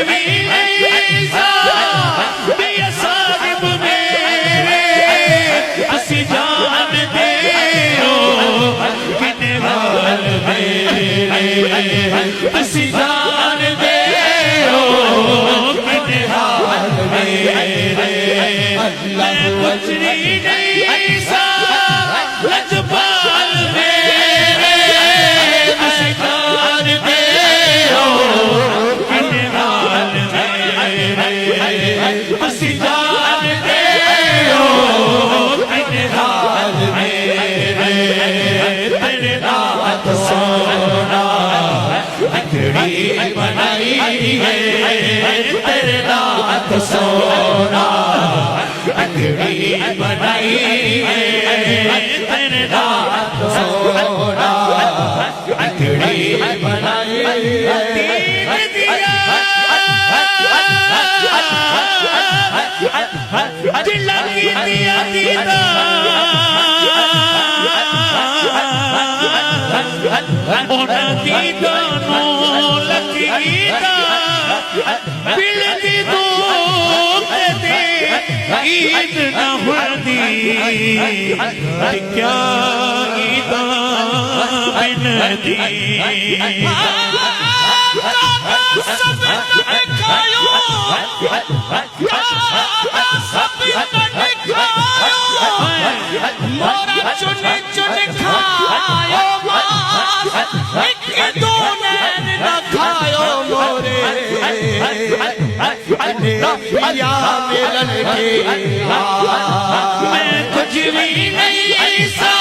भी नहीं साहिब मेरे असी जान दे किने हाल मेरे असी जान दे किने हाल मेरे मैं कुछ नहीं सा लजपाल मेरे असी जान दे किने हाल मेरे असी जान दे किने हाल मेरे तेरे नाथ सोना अकड़ी बनाई है तेरे नाथ सोना अकड़ी बनाई है तेरे नाथ सोना अकड़ी बनाई है ईद न हुंदी क्या ईद बिनती सब खायो सब खायो मोरा चुन चुन खायो एक दो नैन न खायो मोरे या मिलन के मैं कुछ भी नहीं सा